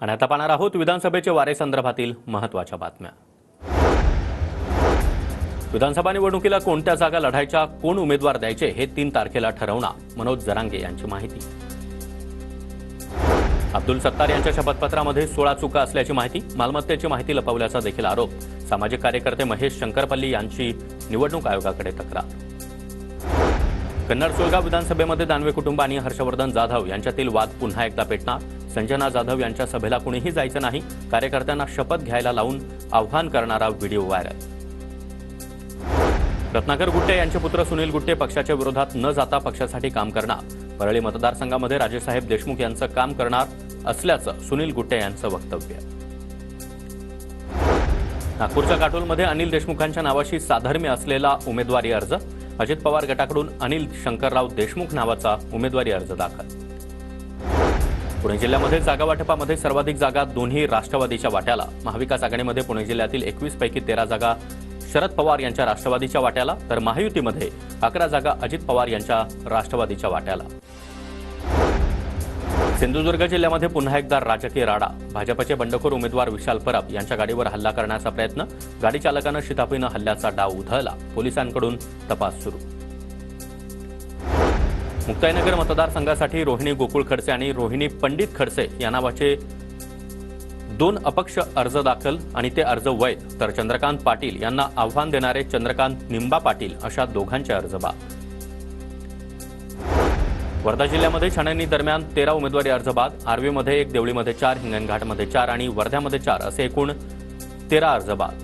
आणि आता पाहणार आहोत विधानसभेचे वारे संदर्भातील महत्त्वाच्या बातम्या। विधानसभा निवडणुकीला कोणत्या जागा लढायच्या, कोण उमेदवार द्यायचे हे 3 तारखेला ठरवणार, मनोज जरांगे यांची माहिती। अब्दुल सत्तार यांच्या शपथपत्रामध्ये 16 चुका असल्याची माहिती, मालमत्तेची माहिती लपवल्याचा देखील आरोप। सामाजिक कार्यकर्ते महेश शंकरपल्ली यांची निवडणूक आयोगाकडे तक्रार। कन्नड सुलगाव विधानसभेमध्ये दानवे कुटुंब आणि हर्षवर्धन जाधव यांच्यातील वाद पुन्हा एकदा पेटणार। संजना जाधव यांच्या सभेला कुणीही जायचं नाही, कार्यकर्त्यांना शपथ घ्यायला लावून आव्हान करणारा व्हिडिओ व्हायरल। रत्नाकर गुट्टे यांचे पुत्र सुनील गुट्टे पक्षाच्या विरोधात न जाता पक्षासाठी काम करणार। परळी मतदारसंघामध्ये राजेसाहेब देशमुख यांचं काम करणार असल्याचं सुनील गुट्टे यांचं वक्तव्य। नागपूरच्या काटोलमध्ये अनिल देशमुखांच्या नावाशी साधर्म्य असलेला उमेदवारी अर्ज। अजित पवार गटाकडून अनिल शंकरराव देशमुख नावाचा उमेदवारी अर्ज दाखल। पुणे जिल्ह्यामध्ये जागा वाटपामध्ये सर्वाधिक जागा दोन्ही राष्ट्रवादीच्या वाट्याला। महाविकास आघाडीमध्ये पुणे जिल्ह्यातील 21 पैकी 13 जागा शरद पवार यांच्या राष्ट्रवादीच्या वाट्याला, तर महायुतीमध्ये 11 जागा अजित पवार यांच्या राष्ट्रवादीच्या वाट्याला। सिंधुदुर्ग जिल्ह्यामध्ये पुन्हा एकदा राजकीय राडा। भाजपचे बंडखोर उमेदवार विशाल परब यांच्या गाडीवर हल्ला करण्याचा प्रयत्न, गाडी चालकानं शिताफीनं हल्ल्याचा डाव उधळला, पोलिसांकडून तपास सुरू। मुक्ताईनगर मतदारसंघासाठी रोहिणी गोकुळ खडसे आणि रोहिणी पंडित खडसे या नावाचे 2 अपक्ष अर्ज दाखल आणि ते अर्ज वैध, तर चंद्रकांत पाटील यांना आव्हान देणारे चंद्रकांत निंबा पाटील अशा दोघांचे अर्ज बाद। वर्धा जिल्ह्यामध्ये छाननी दरम्यान 13 उमेदवारी अर्ज बाद। आर्वीमध्ये 1, देवळीमध्ये 4, हिंगणघाटमध्ये 4 आणि वर्ध्यामध्ये 4 असे एकूण 13 अर्ज बाद।